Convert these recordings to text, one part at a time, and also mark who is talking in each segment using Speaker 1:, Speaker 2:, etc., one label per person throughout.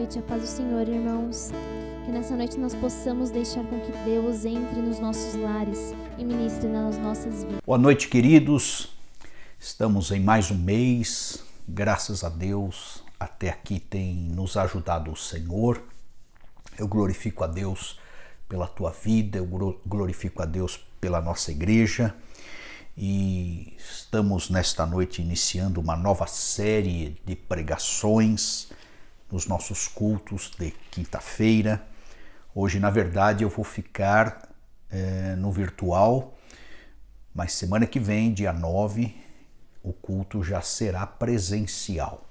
Speaker 1: noite, a paz do Senhor, irmãos. Que nessa noite nós possamos deixar com que Deus entre nos nossos lares e ministre nas nossas vidas.
Speaker 2: Boa noite, queridos. Estamos em mais um mês. Graças a Deus, até aqui tem nos ajudado o Senhor. Eu glorifico a Deus pela tua vida, eu glorifico a Deus pela nossa igreja. E estamos nesta noite iniciando uma nova série de pregações nos nossos cultos de quinta-feira. Hoje, na verdade, eu vou ficar no virtual, mas semana que vem, dia 9, o culto já será presencial.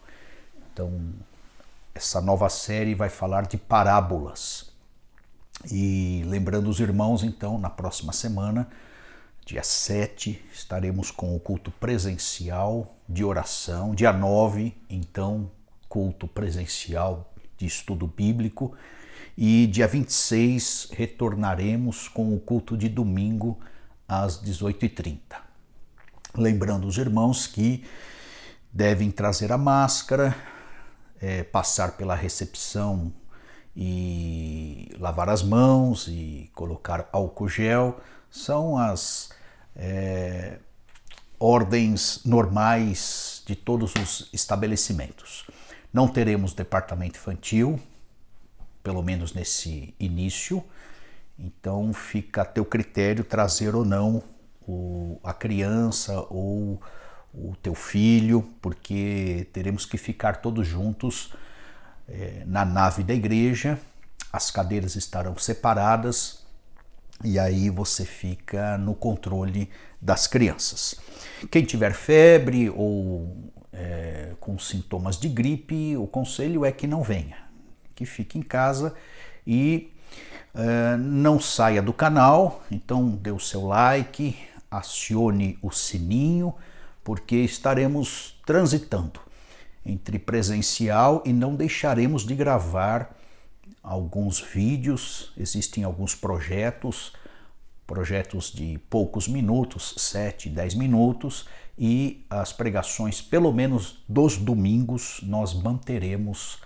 Speaker 2: Então, essa nova série vai falar de parábolas. E lembrando os irmãos, então, na próxima semana, dia 7, estaremos com o culto presencial de oração. Dia 9, então, culto presencial de estudo bíblico. E dia 26, retornaremos com o culto de domingo às 18h30. Lembrando os irmãos que devem trazer a máscara, passar pela recepção e lavar as mãos e colocar álcool gel. São as ordens normais de todos os estabelecimentos. Não teremos departamento infantil, pelo menos nesse início, então fica a teu critério trazer ou não a criança ou o teu filho, porque teremos que ficar todos juntos na nave da igreja, as cadeiras estarão separadas, e aí você fica no controle das crianças. Quem tiver febre ou com sintomas de gripe, o conselho é que não venha, que fique em casa e não saia do canal. Então dê o seu like, acione o sininho, porque estaremos transitando entre presencial e não deixaremos de gravar alguns vídeos. Existem alguns projetos de poucos minutos, 7, 10 minutos, e as pregações, pelo menos dos domingos, nós manteremos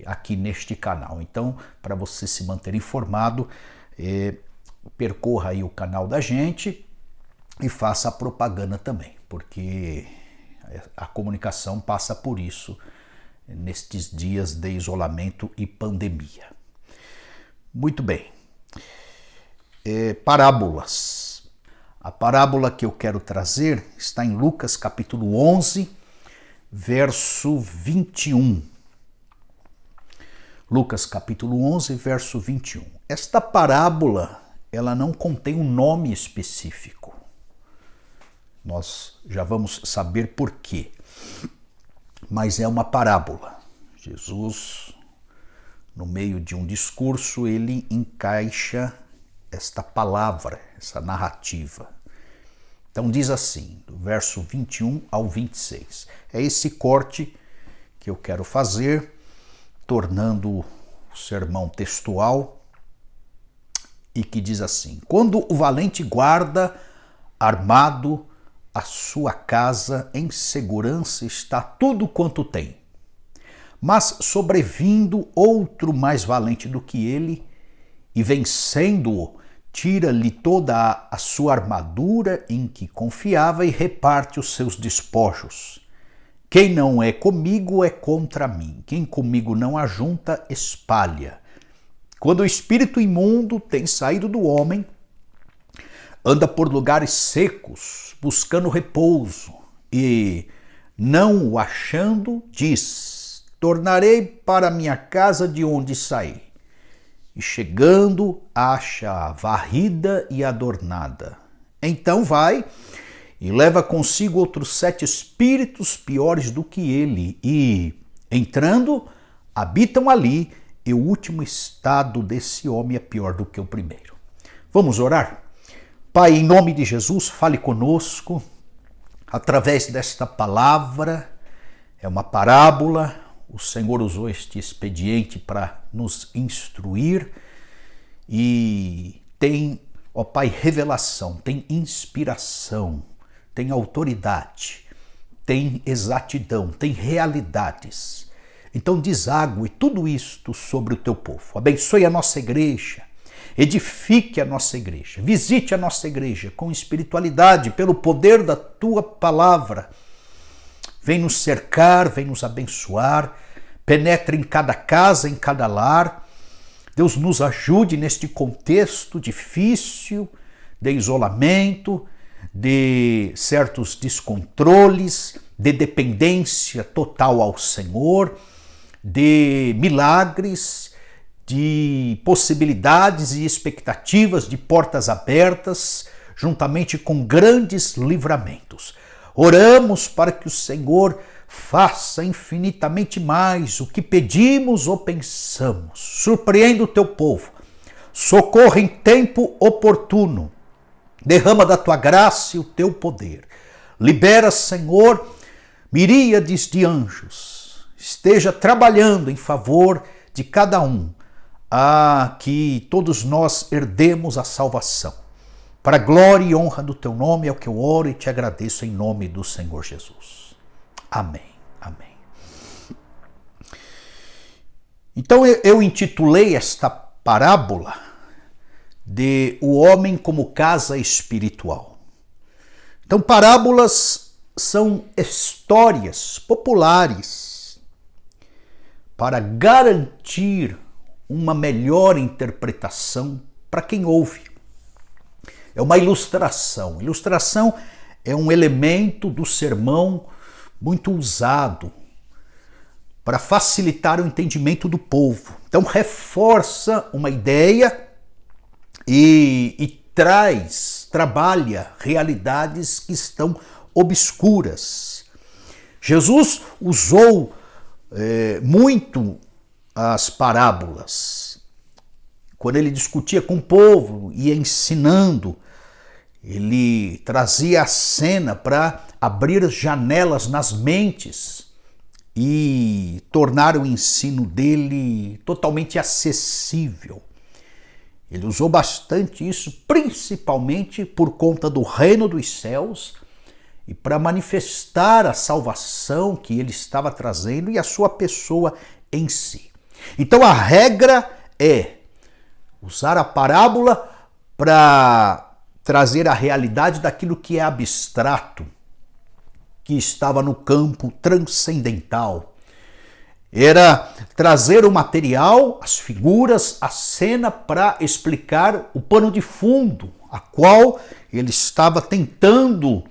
Speaker 2: aqui neste canal. Então, para você se manter informado, percorra aí o canal da gente e faça a propaganda também, porque a comunicação passa por isso nestes dias de isolamento e pandemia. Muito bem. Parábolas. A parábola que eu quero trazer está em Lucas capítulo 11, verso 21. Lucas capítulo 11, verso 21. Esta parábola, ela não contém um nome específico. Nós já vamos saber por quê. Mas é uma parábola. Jesus, no meio de um discurso, ele encaixa esta palavra, essa narrativa. Então diz assim, do verso 21 ao 26. É esse corte que eu quero fazer, tornando o sermão textual, e que diz assim: quando o valente guarda armado a sua casa, em segurança está tudo quanto tem. Mas sobrevindo outro mais valente do que ele, e vencendo-o, tira-lhe toda a sua armadura em que confiava e reparte os seus despojos. Quem não é comigo é contra mim. Quem comigo não ajunta, espalha. Quando o espírito imundo tem saído do homem, anda por lugares secos, buscando repouso, e, não o achando, diz: tornarei para minha casa de onde saí. E chegando, acha varrida e adornada. Então vai e leva consigo outros 7 espíritos piores do que ele, e, entrando, habitam ali, e o último estado desse homem é pior do que o primeiro. Vamos orar? Pai, em nome de Jesus, fale conosco através desta palavra. É uma parábola. O Senhor usou este expediente para nos instruir e tem, ó Pai, revelação, tem inspiração, tem autoridade, tem exatidão, tem realidades. Então deságue tudo isto sobre o teu povo. Abençoe a nossa igreja, edifique a nossa igreja, visite a nossa igreja com espiritualidade, pelo poder da tua palavra. Vem nos cercar, vem nos abençoar, penetre em cada casa, em cada lar. Deus nos ajude neste contexto difícil de isolamento, de certos descontroles, de dependência total ao Senhor, de milagres, de possibilidades e expectativas de portas abertas, juntamente com grandes livramentos. Oramos para que o Senhor faça infinitamente mais o que pedimos ou pensamos. Surpreenda o teu povo, socorra em tempo oportuno, derrama da tua graça e o teu poder. Libera, Senhor, miríades de anjos, esteja trabalhando em favor de cada um, a que todos nós herdemos a salvação. Para a glória e honra do teu nome é o que eu oro e te agradeço em nome do Senhor Jesus. Amém. Amém. Então eu intitulei esta parábola de o homem como casa espiritual. Então parábolas são histórias populares para garantir uma melhor interpretação para quem ouve. É uma ilustração. Ilustração é um elemento do sermão muito usado para facilitar o entendimento do povo. Então reforça uma ideia e trabalha realidades que estão obscuras. Jesus usou muito as parábolas. Quando ele discutia com o povo, ia ensinando, ele trazia a cena para abrir janelas nas mentes e tornar o ensino dele totalmente acessível. Ele usou bastante isso, principalmente por conta do reino dos céus e para manifestar a salvação que ele estava trazendo e a sua pessoa em si. Então a regra é usar a parábola para trazer a realidade daquilo que é abstrato, que estava no campo transcendental. Era trazer o material, as figuras, a cena para explicar o pano de fundo, a qual ele estava tentando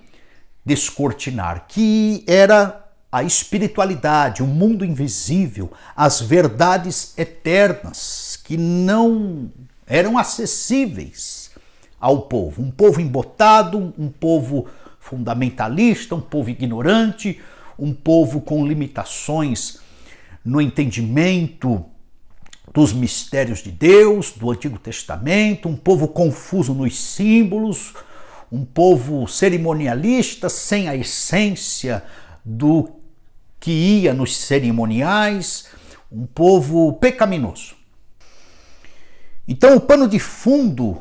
Speaker 2: descortinar, que era a espiritualidade, o mundo invisível, as verdades eternas que não eram acessíveis ao povo. Um povo embotado, um povo fundamentalista, um povo ignorante, um povo com limitações no entendimento dos mistérios de Deus, do Antigo Testamento, um povo confuso nos símbolos, um povo cerimonialista sem a essência do que ia nos cerimoniais, um povo pecaminoso. Então o pano de fundo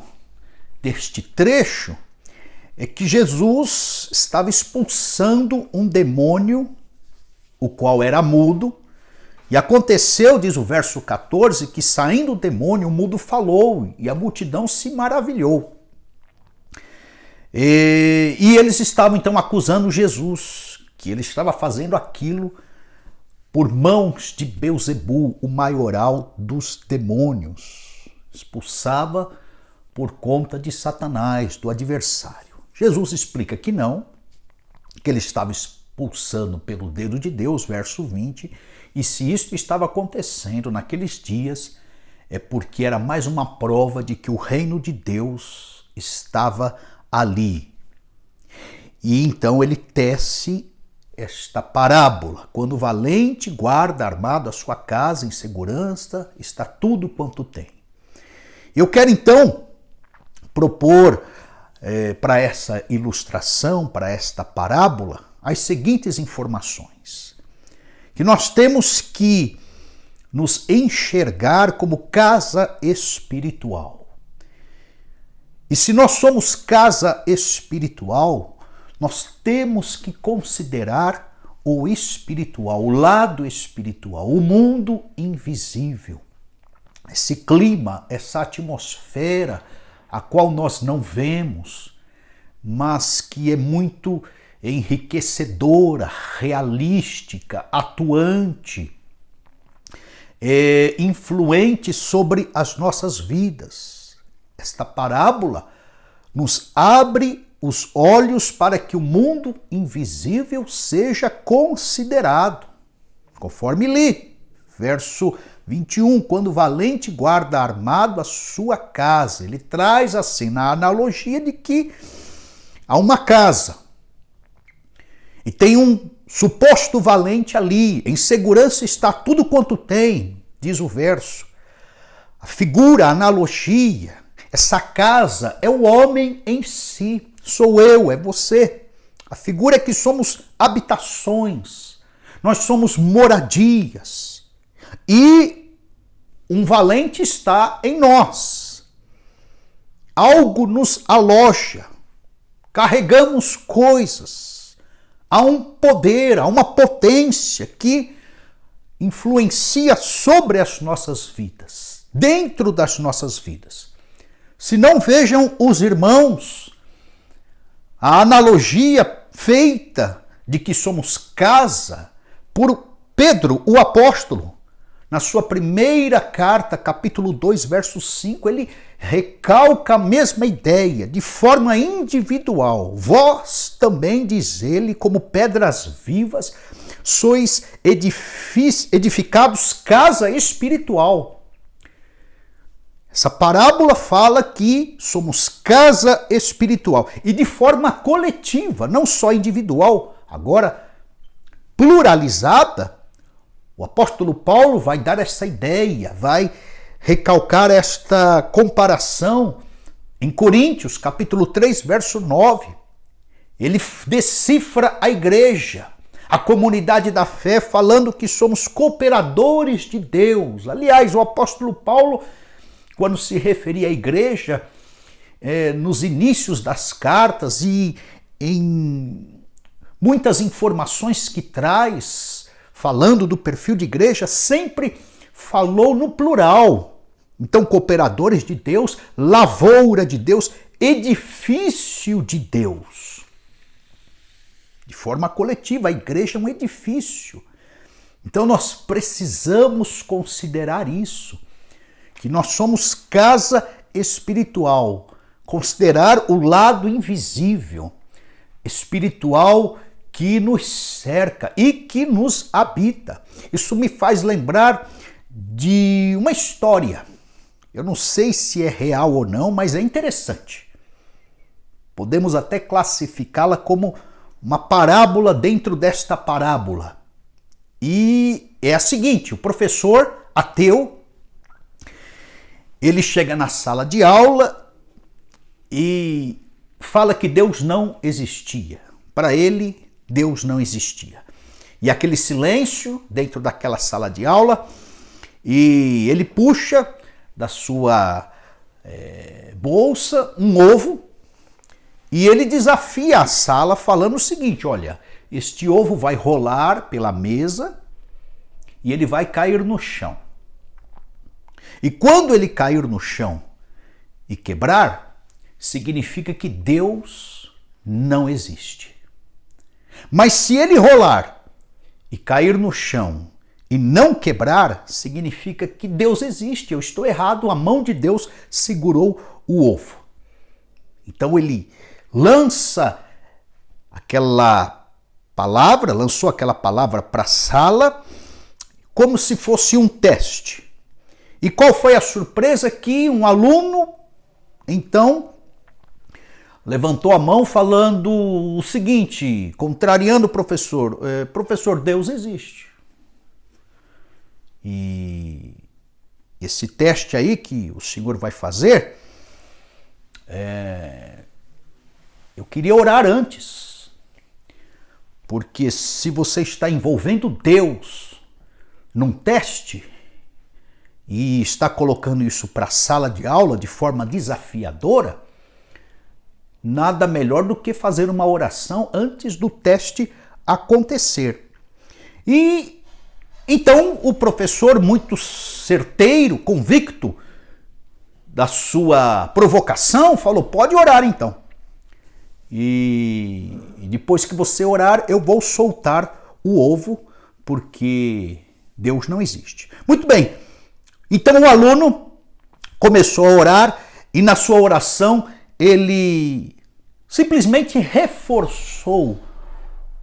Speaker 2: deste trecho é que Jesus estava expulsando um demônio, o qual era mudo, e aconteceu, diz o verso 14, que saindo o demônio, o mudo falou, e a multidão se maravilhou. E eles estavam então acusando Jesus, que ele estava fazendo aquilo por mãos de Belzebu, o maioral dos demônios. Expulsava por conta de Satanás, do adversário. Jesus explica que não, que ele estava expulsando pelo dedo de Deus, verso 20, e se isto estava acontecendo naqueles dias, é porque era mais uma prova de que o reino de Deus estava ali. E então ele tece esta parábola: quando o valente guarda armado a sua casa em segurança, está tudo quanto tem. Eu quero então propor para essa ilustração, para esta parábola, as seguintes informações: que nós temos que nos enxergar como casa espiritual. E se nós somos casa espiritual, nós temos que considerar o espiritual, o lado espiritual, o mundo invisível. Esse clima, essa atmosfera, a qual nós não vemos, mas que é muito enriquecedora, realística, atuante, influente sobre as nossas vidas. Esta parábola nos abre os olhos para que o mundo invisível seja considerado. Conforme li, verso 21, quando o valente guarda armado a sua casa, ele traz assim na analogia de que há uma casa e tem um suposto valente ali, em segurança está tudo quanto tem, diz o verso. A figura, a analogia, essa casa é o homem em si, sou eu, é você. A figura é que somos habitações, nós somos moradias e um valente está em nós. Algo nos aloja, carregamos coisas. Há um poder, há uma potência que influencia sobre as nossas vidas, dentro das nossas vidas. Se não, vejam os irmãos, a analogia feita de que somos casa por Pedro, o apóstolo. Na sua primeira carta, capítulo 2, verso 5, ele recalca a mesma ideia, de forma individual. Vós também, diz ele, como pedras vivas, sois edificados casa espiritual. Essa parábola fala que somos casa espiritual e de forma coletiva, não só individual, agora pluralizada. O apóstolo Paulo vai dar essa ideia, vai recalcar esta comparação em Coríntios, capítulo 3, verso 9. Ele decifra a igreja, a comunidade da fé, falando que somos cooperadores de Deus. Aliás, o apóstolo Paulo, quando se referia à igreja, nos inícios das cartas e em muitas informações que traz, falando do perfil de igreja, sempre falou no plural. Então, cooperadores de Deus, lavoura de Deus, edifício de Deus. De forma coletiva, a igreja é um edifício. Então, nós precisamos considerar isso, que nós somos casa espiritual, considerar o lado invisível, espiritual, que nos cerca e que nos habita. Isso me faz lembrar de uma história. Eu não sei se é real ou não, mas é interessante. Podemos até classificá-la como uma parábola dentro desta parábola. E é a seguinte, o professor ateu, ele chega na sala de aula e fala que Deus não existia. Para ele, Deus não existia. E aquele silêncio dentro daquela sala de aula, e ele puxa da sua bolsa um ovo e ele desafia a sala falando o seguinte: olha, este ovo vai rolar pela mesa e ele vai cair no chão. E quando ele cair no chão e quebrar, significa que Deus não existe. Mas se ele rolar e cair no chão e não quebrar, significa que Deus existe. Eu estou errado, a mão de Deus segurou o ovo. Então ele lançou aquela palavra para a sala como se fosse um teste. E qual foi a surpresa? Que um aluno, então, levantou a mão falando o seguinte, contrariando o professor: professor, Deus existe. E esse teste aí que o senhor vai fazer, eu queria orar antes. Porque se você está envolvendo Deus num teste e está colocando isso para a sala de aula de forma desafiadora, nada melhor do que fazer uma oração antes do teste acontecer. E então o professor, muito certeiro, convicto da sua provocação, falou: pode orar então. E depois que você orar, eu vou soltar o ovo, porque Deus não existe. Muito bem, então o aluno começou a orar e na sua oração ele simplesmente reforçou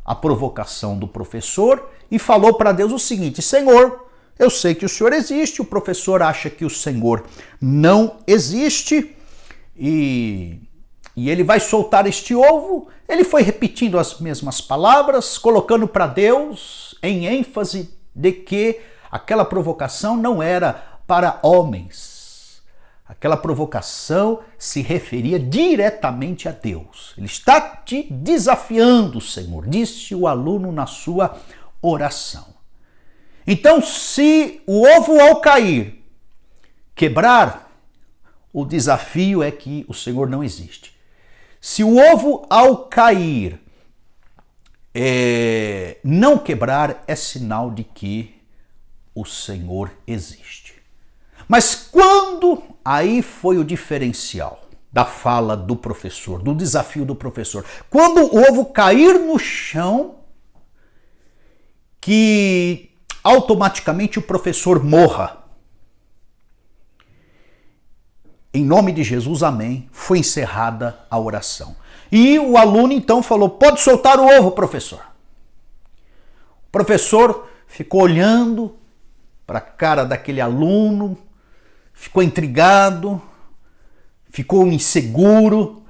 Speaker 2: a provocação do professor e falou para Deus o seguinte: Senhor, eu sei que o Senhor existe, o professor acha que o Senhor não existe e ele vai soltar este ovo. Ele foi repetindo as mesmas palavras, colocando para Deus em ênfase de que aquela provocação não era para homens. Aquela provocação se referia diretamente a Deus. Ele está te desafiando, Senhor, disse o aluno na sua oração. Então, se o ovo ao cair quebrar, o desafio é que o Senhor não existe. Se o ovo ao cair não quebrar, é sinal de que o Senhor existe. Mas quando, aí foi o diferencial da fala do professor, do desafio do professor, quando o ovo cair no chão, que automaticamente o professor morra. Em nome de Jesus, amém. Foi encerrada a oração. E o aluno então falou: pode soltar o ovo, professor. O professor ficou olhando para a cara daquele aluno, ficou intrigado, ficou inseguro,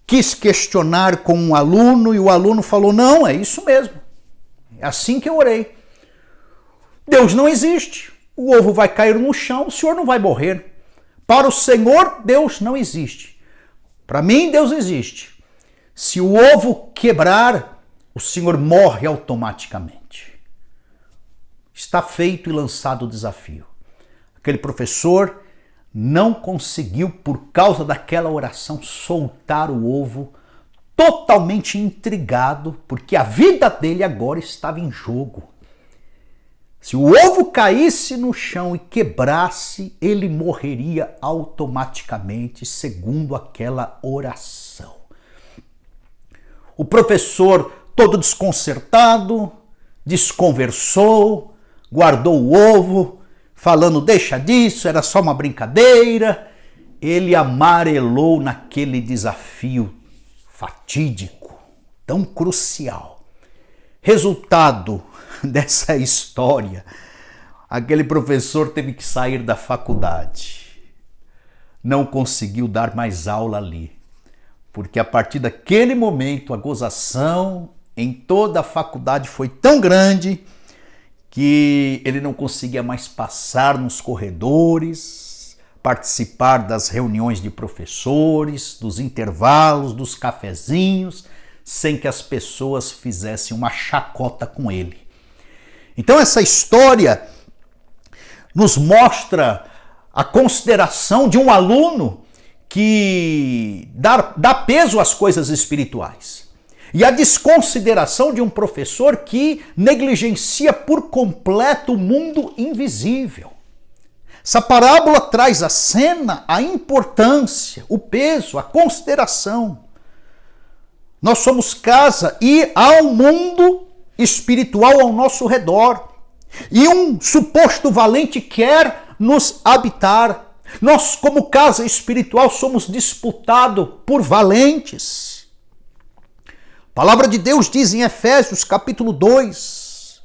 Speaker 2: quis questionar com o aluno e o aluno falou: não, é isso mesmo. É assim que eu orei. Deus não existe. O ovo vai cair no chão, o senhor não vai morrer. Para o Senhor, Deus não existe. Para mim, Deus existe. Se o ovo quebrar, o senhor morre automaticamente. Está feito e lançado o desafio. Aquele professor não conseguiu, por causa daquela oração, soltar o ovo, totalmente intrigado, porque a vida dele agora estava em jogo. Se o ovo caísse no chão e quebrasse, ele morreria automaticamente, segundo aquela oração. O professor, todo desconcertado, desconversou, guardou o ovo, falando: deixa disso, era só uma brincadeira. Ele amarelou naquele desafio fatídico, tão crucial. Resultado dessa história, aquele professor teve que sair da faculdade. Não conseguiu dar mais aula ali, porque a partir daquele momento a gozação em toda a faculdade foi tão grande que ele não conseguia mais passar nos corredores, participar das reuniões de professores, dos intervalos, dos cafezinhos, sem que as pessoas fizessem uma chacota com ele. Então essa história nos mostra a consideração de um aluno que dá peso às coisas espirituais e a desconsideração de um professor que negligencia por completo o mundo invisível. Essa parábola traz à cena a importância, o peso, a consideração. Nós somos casa e há um mundo espiritual ao nosso redor. E um suposto valente quer nos habitar. Nós, como casa espiritual, somos disputados por valentes. A palavra de Deus diz em Efésios capítulo 2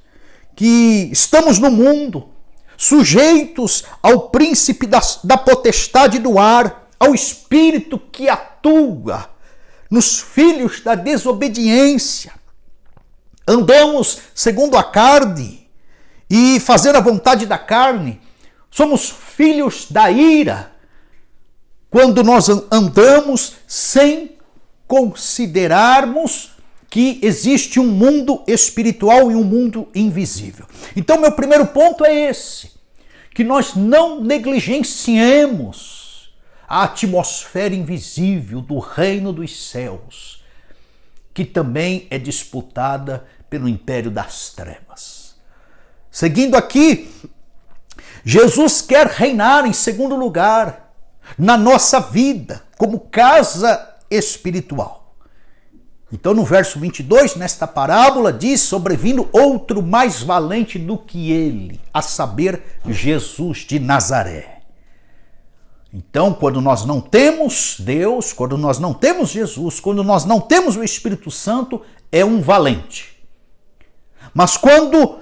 Speaker 2: que estamos no mundo, sujeitos ao príncipe da potestade do ar, ao espírito que atua nos filhos da desobediência. Andamos segundo a carne e fazer a vontade da carne. Somos filhos da ira quando nós andamos sem considerarmos que existe um mundo espiritual e um mundo invisível. Então, meu primeiro ponto é esse, que nós não negligenciemos a atmosfera invisível do reino dos céus, que também é disputada pelo império das trevas. Seguindo aqui, Jesus quer reinar em segundo lugar na nossa vida, como casa espiritual. Então, no verso 22, nesta parábola, diz: sobrevindo outro mais valente do que ele, a saber, Jesus de Nazaré. Então, quando nós não temos Deus, quando nós não temos Jesus, quando nós não temos o Espírito Santo, é um valente. Mas quando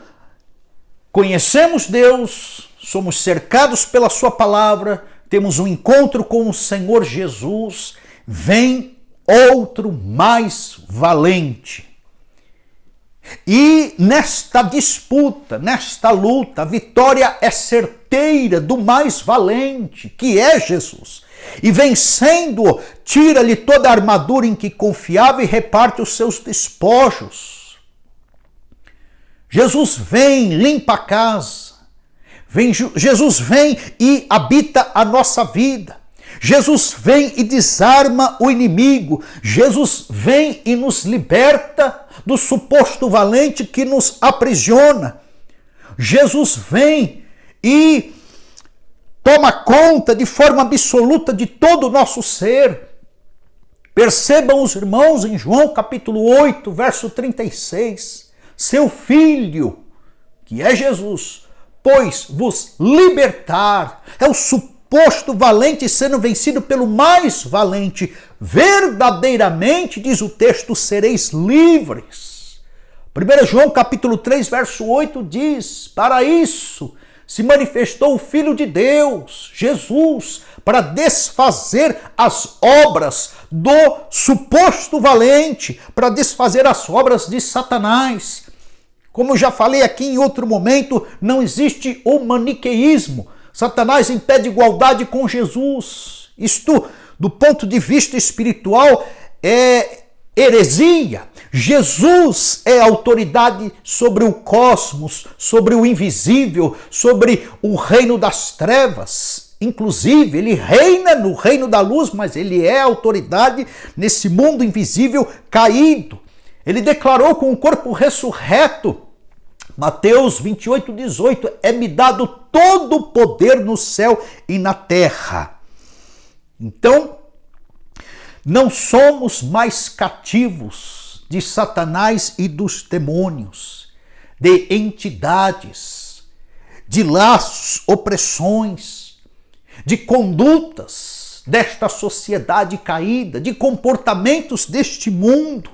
Speaker 2: conhecemos Deus, somos cercados pela sua palavra, temos um encontro com o Senhor Jesus, vem outro mais valente. E nesta disputa, nesta luta, a vitória é certeira do mais valente, que é Jesus. E vencendo, tira-lhe toda a armadura em que confiava e reparte os seus despojos. Jesus vem, limpa a casa. Jesus vem e habita a nossa vida. Jesus vem e desarma o inimigo. Jesus vem e nos liberta do suposto valente que nos aprisiona. Jesus vem e toma conta de forma absoluta de todo o nosso ser. Percebam os irmãos em João capítulo 8, verso 36. Seu Filho, que é Jesus, pois vos libertar. É o suposto valente sendo vencido pelo mais valente. Verdadeiramente, diz o texto, sereis livres. 1 João capítulo 3, verso 8 diz: para isso se manifestou o Filho de Deus, Jesus, para desfazer as obras do suposto valente, para desfazer as obras de Satanás. Como já falei aqui em outro momento, não existe o maniqueísmo. Satanás impede igualdade com Jesus. Isto, do ponto de vista espiritual, é heresia. Jesus é autoridade sobre o cosmos, sobre o invisível, sobre o reino das trevas. Inclusive, ele reina no reino da luz, mas ele é autoridade nesse mundo invisível caído. Ele declarou com o corpo ressurreto, Mateus 28, 18, é-me dado todo o poder no céu e na terra. Então, não somos mais cativos de Satanás e dos demônios, de entidades, de laços, opressões, de condutas desta sociedade caída, de comportamentos deste mundo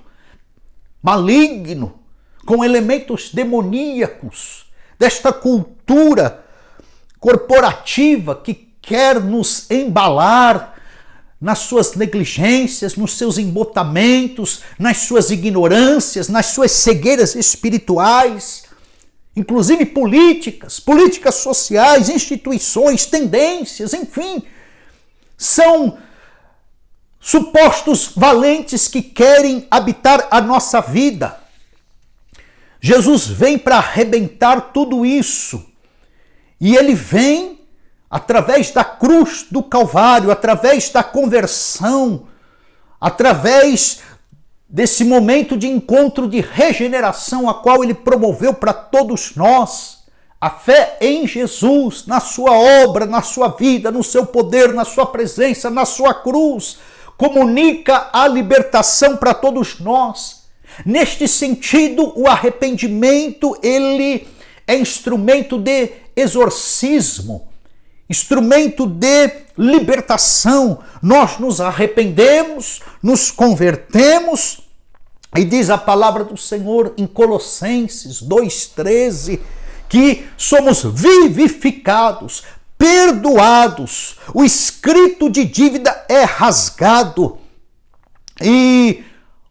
Speaker 2: maligno, com elementos demoníacos, desta cultura corporativa que quer nos embalar nas suas negligências, nos seus embotamentos, nas suas ignorâncias, nas suas cegueiras espirituais, inclusive políticas sociais, instituições, tendências, enfim, são supostos valentes que querem habitar a nossa vida. Jesus vem para arrebentar tudo isso. E ele vem através da cruz do Calvário, através da conversão, através desse momento de encontro de regeneração a qual ele promoveu para todos nós. A fé em Jesus, na sua obra, na sua vida, no seu poder, na sua presença, na sua cruz, comunica a libertação para todos nós. Neste sentido, o arrependimento, ele é instrumento de exorcismo, instrumento de libertação. Nós nos arrependemos, nos convertemos, e diz a palavra do Senhor em Colossenses 2,13, que somos vivificados, perdoados, o escrito de dívida é rasgado e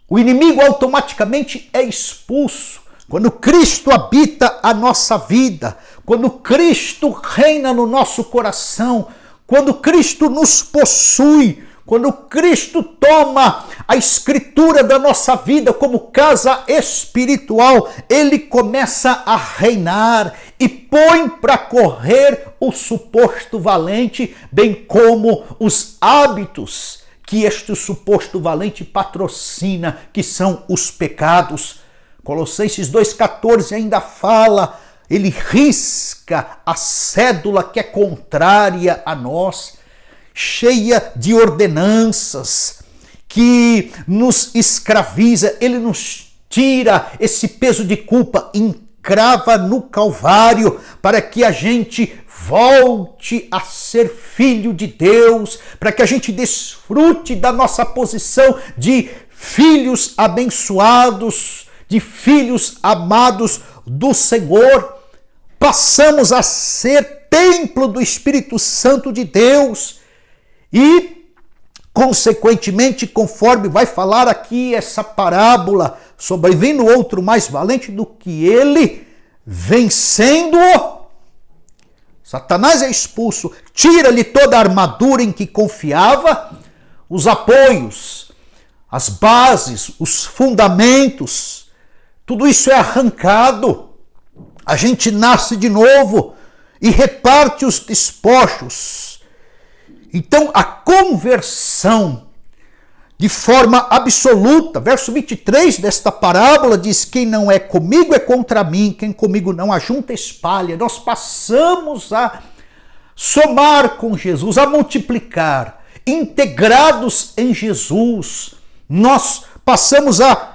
Speaker 2: o inimigo automaticamente é expulso. Quando Cristo habita a nossa vida, quando Cristo reina no nosso coração, quando Cristo nos possui, quando Cristo toma a escritura da nossa vida como casa espiritual, ele começa a reinar e põe para correr o suposto valente, bem como os hábitos que este suposto valente patrocina, que são os pecados. Colossenses 2,14 ainda fala, ele risca a cédula que é contrária a nós, cheia de ordenanças, que nos escraviza, ele nos tira esse peso de culpa, encrava no Calvário, para que a gente volte a ser filho de Deus, para que a gente desfrute da nossa posição de filhos abençoados, de filhos amados do Senhor. Passamos a ser templo do Espírito Santo de Deus e, consequentemente, conforme vai falar aqui essa parábola, sobrevindo outro mais valente do que ele, vencendo-o, Satanás é expulso, tira-lhe toda a armadura em que confiava, os apoios, as bases, os fundamentos, tudo isso é arrancado. A gente nasce de novo e reparte os despojos. Então, a conversão, de forma absoluta, verso 23 desta parábola diz: quem não é comigo é contra mim, quem comigo não ajunta espalha. Nós passamos a somar com Jesus, a multiplicar, integrados em Jesus. Nós passamos a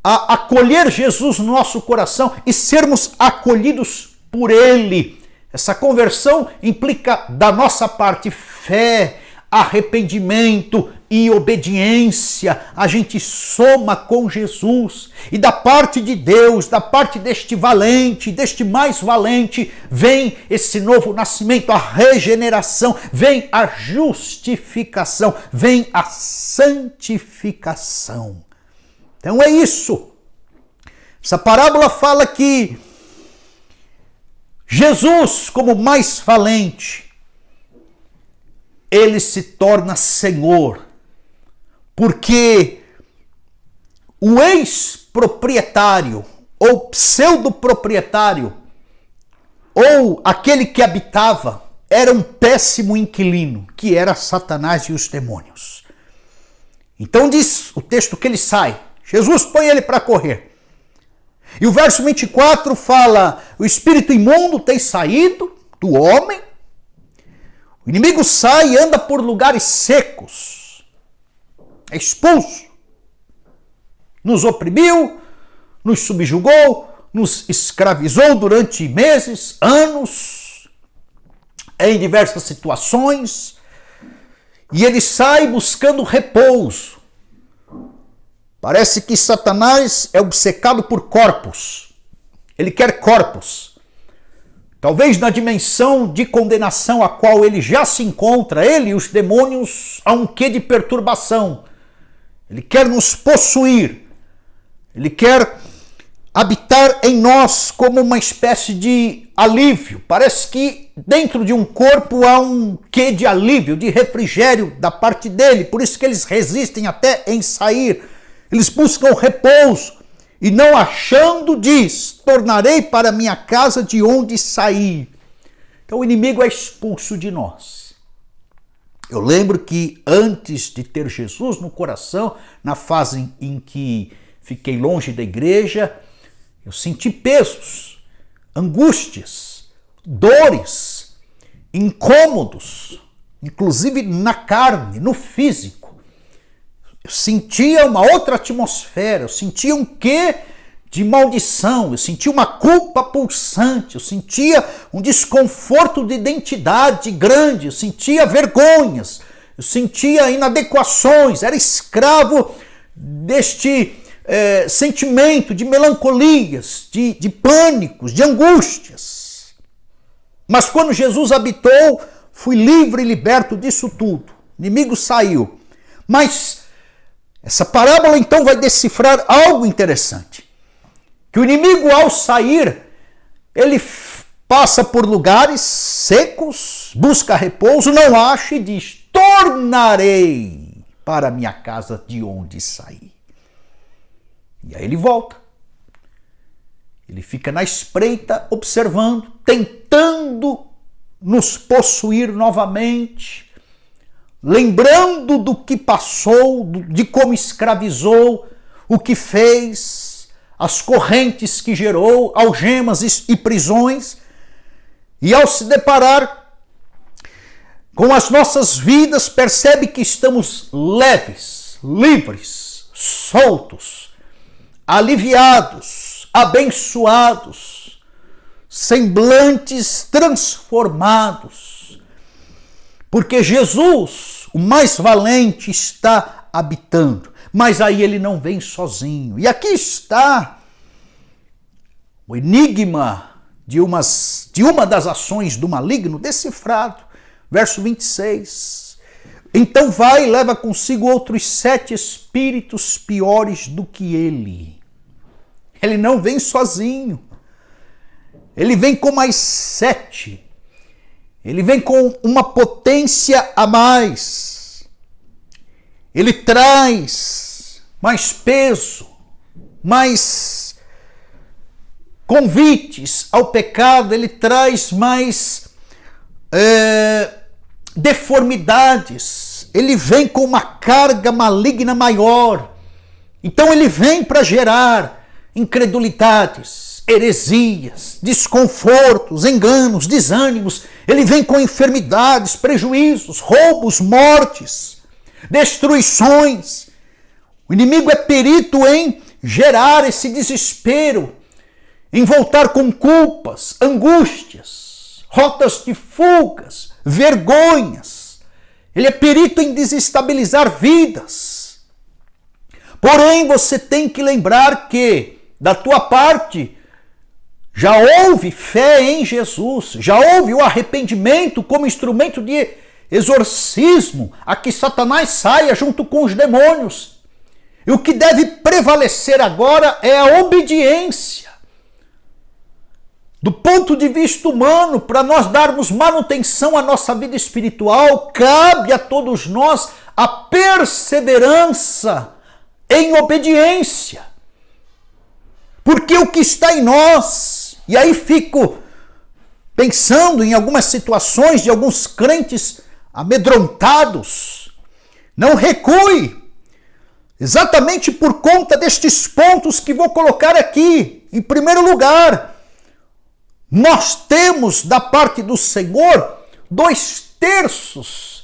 Speaker 2: acolher Jesus no nosso coração e sermos acolhidos por Ele. Essa conversão implica da nossa parte fé, arrependimento e obediência. A gente soma com Jesus e da parte de Deus, da parte deste valente, deste mais valente, vem esse novo nascimento, a regeneração, vem a justificação, vem a santificação. Então é isso. Essa parábola fala que Jesus, como mais valente, ele se torna Senhor, porque o ex-proprietário, ou pseudo-proprietário, ou aquele que habitava, era um péssimo inquilino, que era Satanás e os demônios. Então diz o texto que ele sai, Jesus põe ele para correr. E o verso 24 fala, o espírito imundo tem saído do homem, o inimigo sai e anda por lugares secos, é expulso, nos oprimiu, nos subjugou, nos escravizou durante meses, anos, em diversas situações, e ele sai buscando repouso. Parece que Satanás é obcecado por corpos, ele quer corpos. Talvez na dimensão de condenação a qual ele já se encontra, ele e os demônios, há um quê de perturbação. Ele quer nos possuir, ele quer habitar em nós como uma espécie de alívio. Parece que dentro de um corpo há um quê de alívio, de refrigério da parte dele, por isso que eles resistem até em sair. Eles buscam repouso. E não achando, diz, tornarei para minha casa de onde saí. Então o inimigo é expulso de nós. Eu lembro que antes de ter Jesus no coração, na fase em que fiquei longe da igreja, eu senti pesos, angústias, dores, incômodos, inclusive na carne, no físico. Eu sentia uma outra atmosfera, eu sentia um quê de maldição, eu sentia uma culpa pulsante, eu sentia um desconforto de identidade grande, eu sentia vergonhas, eu sentia inadequações, era escravo deste sentimento de melancolias, de pânicos, de angústias. Mas quando Jesus habitou, fui livre e liberto disso tudo. O inimigo saiu. Mas essa parábola então vai decifrar algo interessante. Que o inimigo, ao sair, ele passa por lugares secos, busca repouso, não acha e diz: tornarei para minha casa de onde saí. E aí ele volta. Ele fica na espreita, observando, tentando nos possuir novamente, lembrando do que passou, de como escravizou, o que fez, as correntes que gerou, algemas e prisões, e ao se deparar com as nossas vidas, percebe que estamos leves, livres, soltos, aliviados, abençoados, semblantes transformados, porque Jesus, o mais valente, está habitando. Mas aí ele não vem sozinho. E aqui está o enigma de uma das ações do maligno decifrado. Verso 26. Então vai e leva consigo outros 7 espíritos piores do que ele. Ele não vem sozinho. Ele vem com mais 7. Ele vem com uma potência a mais. Ele traz mais peso, mais convites ao pecado, ele traz mais deformidades, ele vem com uma carga maligna maior. Então ele vem para gerar incredulidades, heresias, desconfortos, enganos, desânimos. Ele vem com enfermidades, prejuízos, roubos, mortes, destruições. O inimigo é perito em gerar esse desespero, em voltar com culpas, angústias, rotas de fugas, vergonhas. Ele é perito em desestabilizar vidas. Porém, você tem que lembrar que, da tua parte, já houve fé em Jesus, já houve o arrependimento como instrumento de exorcismo, a que Satanás saia junto com os demônios. E o que deve prevalecer agora é a obediência. Do ponto de vista humano, para nós darmos manutenção à nossa vida espiritual, cabe a todos nós a perseverança em obediência. Porque o que está em nós, e aí fico pensando em algumas situações de alguns crentes amedrontados, não recue, exatamente por conta destes pontos que vou colocar aqui. Em primeiro lugar, nós temos da parte do Senhor 2/3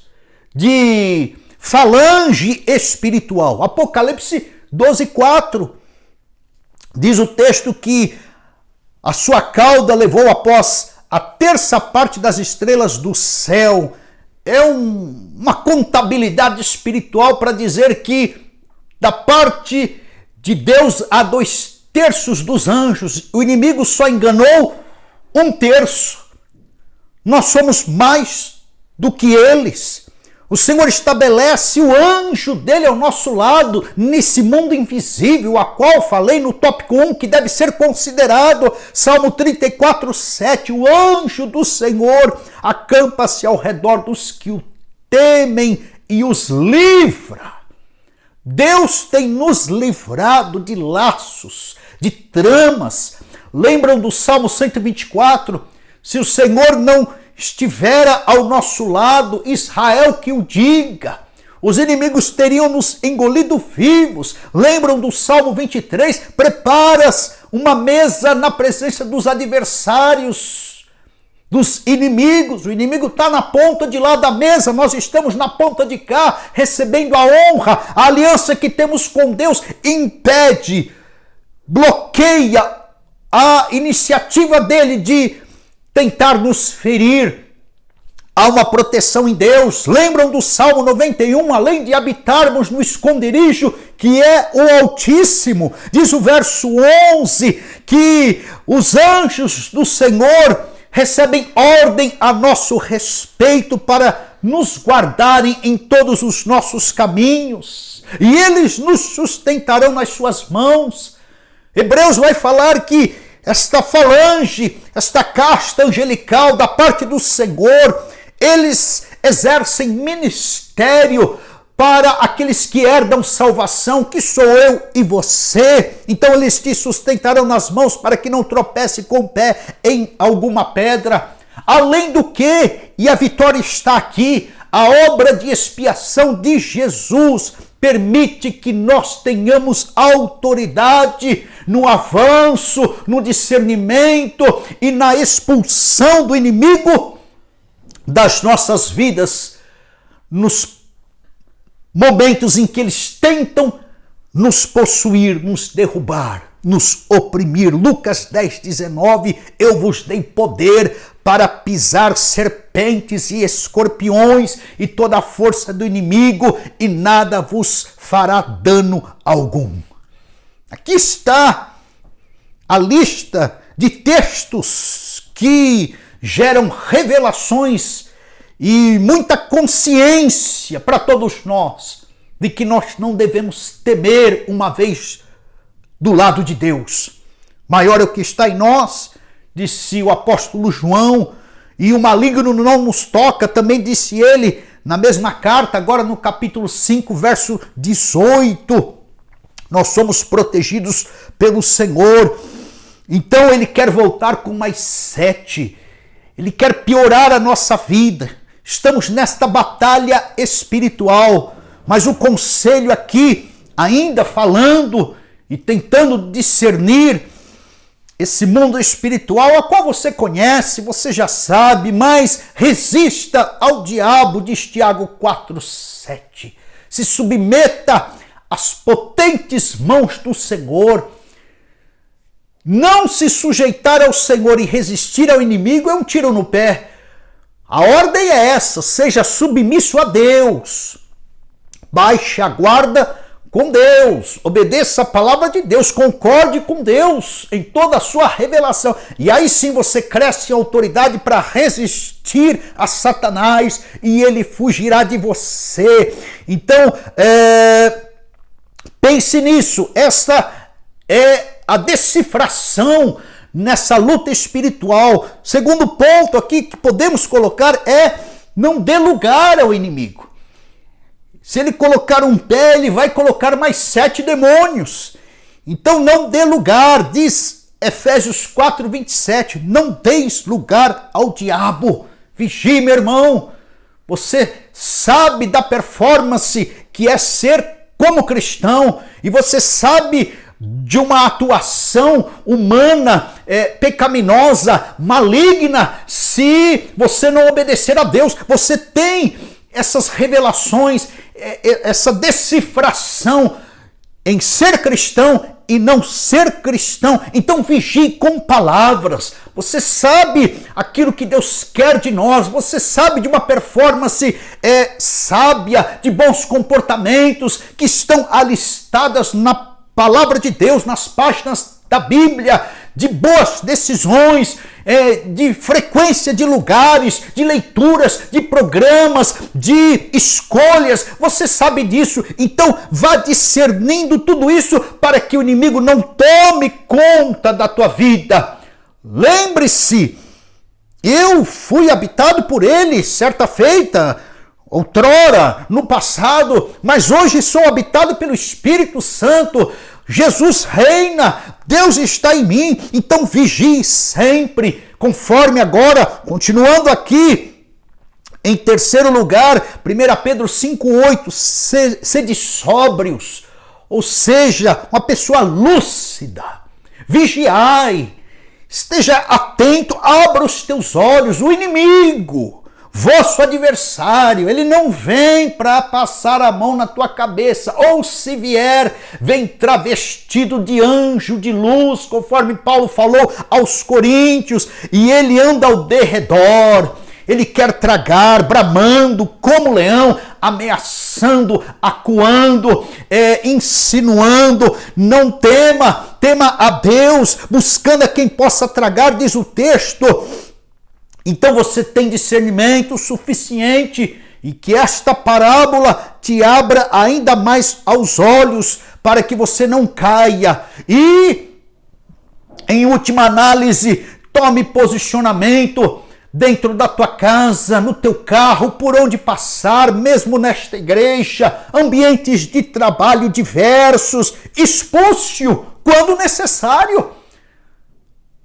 Speaker 2: de falange espiritual. Apocalipse 12:4 diz o texto que a sua cauda levou após a 1/3 parte das estrelas do céu. É uma contabilidade espiritual para dizer que da parte de Deus há 2/3 dos anjos. O inimigo só enganou 1/3. Nós somos mais do que eles. O Senhor estabelece o anjo dele ao nosso lado, nesse mundo invisível, a qual falei no tópico 1, que deve ser considerado. Salmo 34:7, o anjo do Senhor acampa-se ao redor dos que o temem e os livra. Deus tem nos livrado de laços, de tramas. Lembram do Salmo 124? Se o Senhor não estivera ao nosso lado, Israel que o diga. Os inimigos teriam nos engolido vivos. Lembram do Salmo 23? Preparas uma mesa na presença dos adversários, dos inimigos. O inimigo está na ponta de lá da mesa, nós estamos na ponta de cá, recebendo a honra. A aliança que temos com Deus impede, bloqueia a iniciativa dele de tentar nos ferir. Há uma proteção em Deus. Lembram do Salmo 91? Além de habitarmos no esconderijo que é o Altíssimo, diz o verso 11, que os anjos do Senhor recebem ordem a nosso respeito para nos guardarem em todos os nossos caminhos, e eles nos sustentarão nas suas mãos. Hebreus vai falar que esta falange, esta casta angelical da parte do Senhor, eles exercem ministério para aqueles que herdam salvação, que sou eu e você. Então eles te sustentarão nas mãos para que não tropece com o pé em alguma pedra. Além do que, e a vitória está aqui, A obra de expiação de Jesus permite que nós tenhamos autoridade no avanço, no discernimento e na expulsão do inimigo das nossas vidas, nos momentos em que eles tentam nos possuir, nos derrubar, nos oprimir. Lucas 10:19, eu vos dei poder para pisar serpentes e escorpiões e toda a força do inimigo, e nada vos fará dano algum. Aqui está a lista de textos que geram revelações e muita consciência para todos nós de que nós não devemos temer uma vez do lado de Deus. Maior é o que está em nós, disse o apóstolo João, e o maligno não nos toca, também disse ele na mesma carta, agora no capítulo 5, verso 18. Nós somos protegidos pelo Senhor. Então ele quer voltar com mais 7. Ele quer piorar a nossa vida. Estamos nesta batalha espiritual, mas o conselho aqui, ainda falando e tentando discernir esse mundo espiritual, a qual você conhece, você já sabe, mas resista ao diabo, diz Tiago 4:7. Se submeta às potentes mãos do Senhor. Não se sujeitar ao Senhor e resistir ao inimigo é um tiro no pé. A ordem é essa: seja submisso a Deus. Baixe a guarda com Deus, obedeça a palavra de Deus, concorde com Deus em toda a sua revelação. E aí sim você cresce em autoridade para resistir a Satanás e ele fugirá de você. Então, pense nisso. Essa é a decifração nessa luta espiritual. Segundo ponto aqui que podemos colocar é: não dê lugar ao inimigo. Se ele colocar um pé, ele vai colocar mais 7 demônios. Então não dê lugar, diz Efésios 4:27, não deis lugar ao diabo. Vigie, meu irmão. Você sabe da performance que é ser como cristão, e você sabe de uma atuação humana, pecaminosa, maligna, se você não obedecer a Deus. Você tem essas revelações, essa decifração em ser cristão e não ser cristão. Então vigie com palavras. Você sabe aquilo que Deus quer de nós. Você sabe de uma performance sábia, de bons comportamentos que estão alistadas na palavra de Deus, nas páginas da Bíblia, de boas decisões, de frequência de lugares, de leituras, de programas, de escolhas. Você sabe disso. Então vá discernindo tudo isso para que o inimigo não tome conta da tua vida. Lembre-se, eu fui habitado por ele certa feita, outrora, no passado, mas hoje sou habitado pelo Espírito Santo. Jesus reina, Deus está em mim, então vigie sempre, conforme agora, continuando aqui, em terceiro lugar, 1 Pedro 5:8, sede sóbrios, ou seja, uma pessoa lúcida, vigiai, esteja atento, abra os teus olhos, o inimigo, vosso adversário, ele não vem para passar a mão na tua cabeça, ou se vier, vem travestido de anjo de luz, conforme Paulo falou aos Coríntios, e ele anda ao derredor, ele quer tragar, bramando como leão, ameaçando, acuando, insinuando. Não tema, tema a Deus, buscando a quem possa tragar, diz o texto. Então você tem discernimento suficiente e que esta parábola te abra ainda mais aos olhos para que você não caia. E, em última análise, tome posicionamento dentro da tua casa, no teu carro, por onde passar, mesmo nesta igreja, ambientes de trabalho diversos. Expulse-o quando necessário.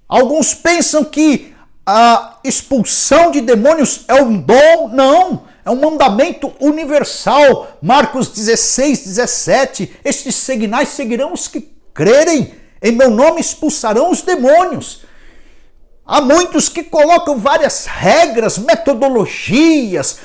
Speaker 2: Alguns pensam que a expulsão de demônios é um dom. Não, É um mandamento universal. Marcos 16, 17. Estes sinais seguirão os que crerem. Em meu nome expulsarão os demônios. Há muitos que colocam várias regras, metodologias,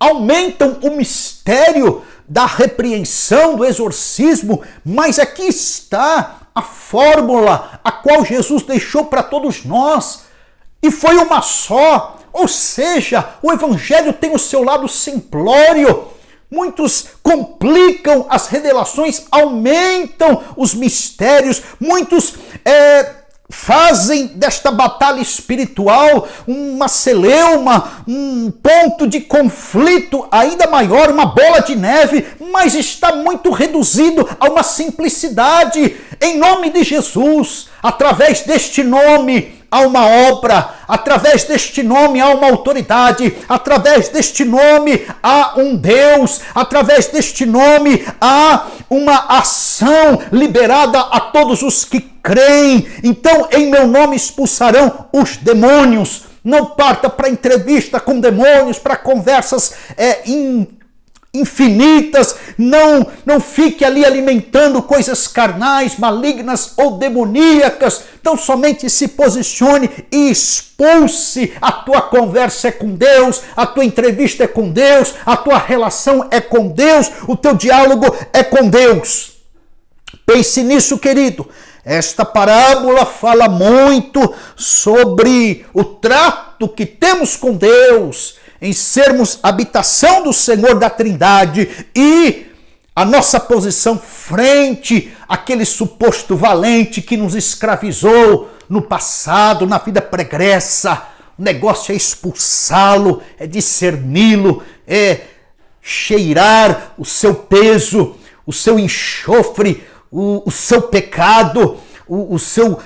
Speaker 2: aumentam o mistério da repreensão, do exorcismo, mas aqui está a fórmula a qual Jesus deixou para todos nós, e foi uma só. Ou seja, o evangelho tem o seu lado simplório. Muitos complicam as revelações, aumentam os mistérios, muitos fazem desta batalha espiritual uma celeuma, um ponto de conflito ainda maior, uma bola de neve, mas está muito reduzido a uma simplicidade. Em nome de Jesus, através deste nome, há uma obra, através deste nome há uma autoridade, através deste nome há um Deus, através deste nome há uma ação liberada a todos os que creem. Então, em meu nome expulsarão os demônios. Não parta para entrevista com demônios, para conversas infinitas, não fique ali alimentando coisas carnais, malignas ou demoníacas. Então somente se posicione e expulse. A tua conversa é com Deus, a tua entrevista é com Deus, a tua relação é com Deus, o teu diálogo é com Deus. Pense nisso, querido. Esta parábola fala muito sobre o trato que temos com Deus, em sermos habitação do Senhor da Trindade, e a nossa posição frente àquele suposto valente que nos escravizou no passado, na vida pregressa. O negócio é expulsá-lo, é discerni-lo, é cheirar o seu peso, o seu enxofre, o seu pecado, o seu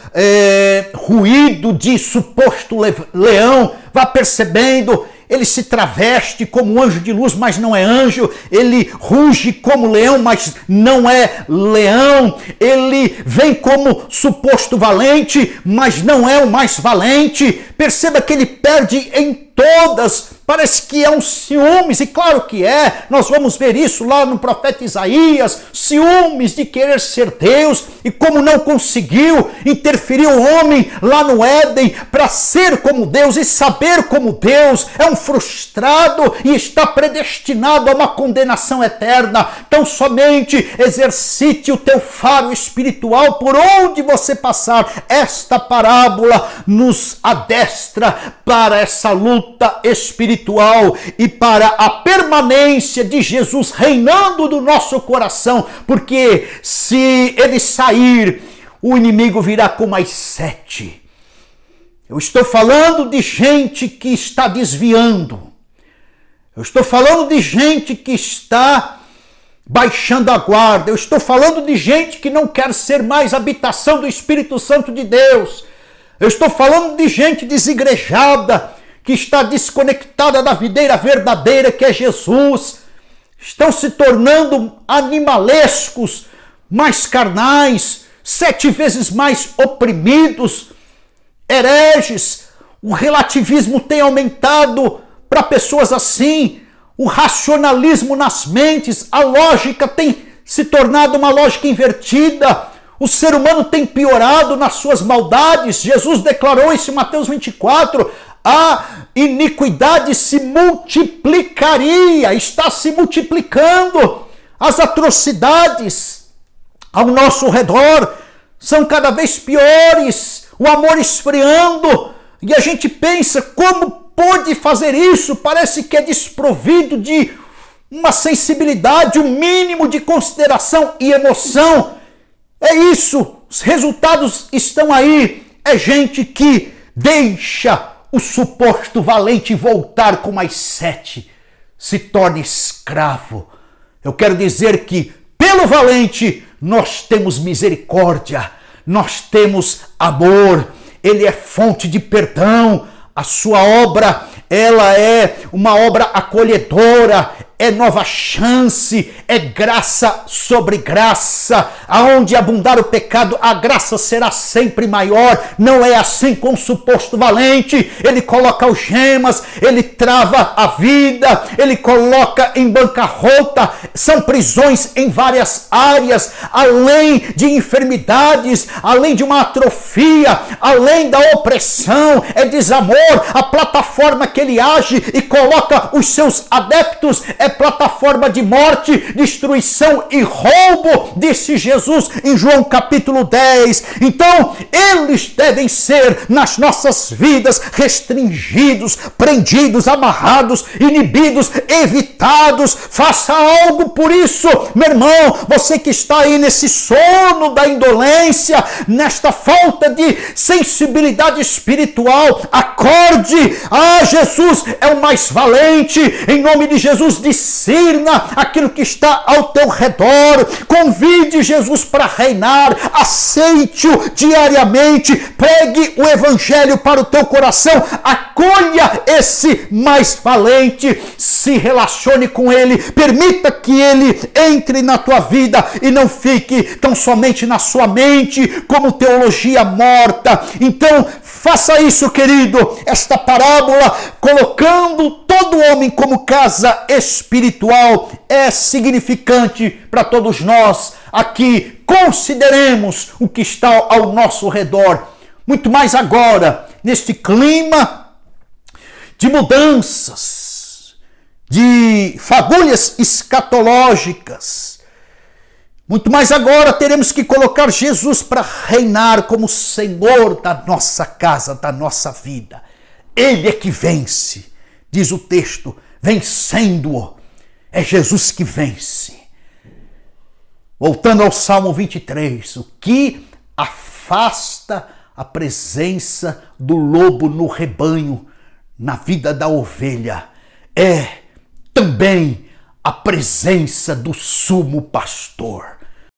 Speaker 2: ruído de suposto leão. Vá percebendo. Ele se traveste como anjo de luz, mas não é anjo. Ele ruge como leão, mas não é leão. Ele vem como suposto valente, mas não é o mais valente. Perceba que ele perde em todas. Parece que é um ciúmes, e claro que é. Nós vamos ver isso lá no profeta Isaías. Ciúmes de querer ser Deus, e como não conseguiu, interferiu o homem lá no Éden para ser como Deus e saber como Deus. É um frustrado e está predestinado a uma condenação eterna. Então somente exercite o teu faro espiritual por onde você passar. Esta parábola nos adestra para essa luta espiritual e para a permanência de Jesus reinando no nosso coração, porque se ele sair, o inimigo virá com mais 7. Eu estou falando de gente que está desviando. Eu estou falando de gente que está baixando a guarda. Eu estou falando de gente que não quer ser mais habitação do Espírito Santo de Deus. Eu estou falando de gente desigrejada, que está desconectada da videira verdadeira, que é Jesus. Estão se tornando animalescos, mais carnais, 7 vezes mais oprimidos, hereges. O relativismo tem aumentado para pessoas assim, o racionalismo nas mentes, a lógica tem se tornado uma lógica invertida. O ser humano tem piorado nas suas maldades. Jesus declarou isso em Mateus 24. A iniquidade se multiplicaria, está se multiplicando. As atrocidades ao nosso redor são cada vez piores. O amor esfriando. E a gente pensa, como pode fazer isso? Parece que é desprovido de uma sensibilidade, um mínimo de consideração e emoção. É isso, os resultados estão aí. É gente que deixa o suposto valente voltar com mais 7, se torna escravo. Eu quero dizer que pelo valente nós temos misericórdia, nós temos amor, ele é fonte de perdão. A sua obra, ela é uma obra acolhedora, é nova chance, é graça sobre graça. Aonde abundar o pecado, a graça será sempre maior. Não é assim com o suposto valente. Ele coloca algemas, ele trava a vida, ele coloca em bancarrota. São prisões em várias áreas, além de enfermidades, além de uma atrofia, além da opressão, é desamor. A plataforma que ele age e coloca os seus adeptos é plataforma de morte, destruição e roubo, disse Jesus em João capítulo 10. Então, eles devem ser nas nossas vidas restringidos, prendidos, amarrados, inibidos, evitados. Faça algo por isso, meu irmão, você que está aí nesse sono da indolência, nesta falta de sensibilidade espiritual, acorde. Jesus é o mais valente. Em nome de Jesus, discirna aquilo que está ao teu redor. Convide Jesus para reinar. Aceite-o diariamente. Pregue o evangelho para o teu coração. Acolha esse mais valente. Se relacione com ele. Permita que ele entre na tua vida e não fique tão somente na sua mente como teologia morta. Então, faça isso, querido. Esta parábola, colocando todo homem como casa espiritual, é significante para todos nós. Aqui, consideremos o que está ao nosso redor. Muito mais agora, neste clima de mudanças, de fagulhas escatológicas. Muito mais agora teremos que colocar Jesus para reinar como Senhor da nossa casa, da nossa vida. Ele é que vence, diz o texto, vencendo-o. É Jesus que vence. Voltando ao Salmo 23, o que afasta a presença do lobo no rebanho, na vida da ovelha, é também a presença do sumo pastor.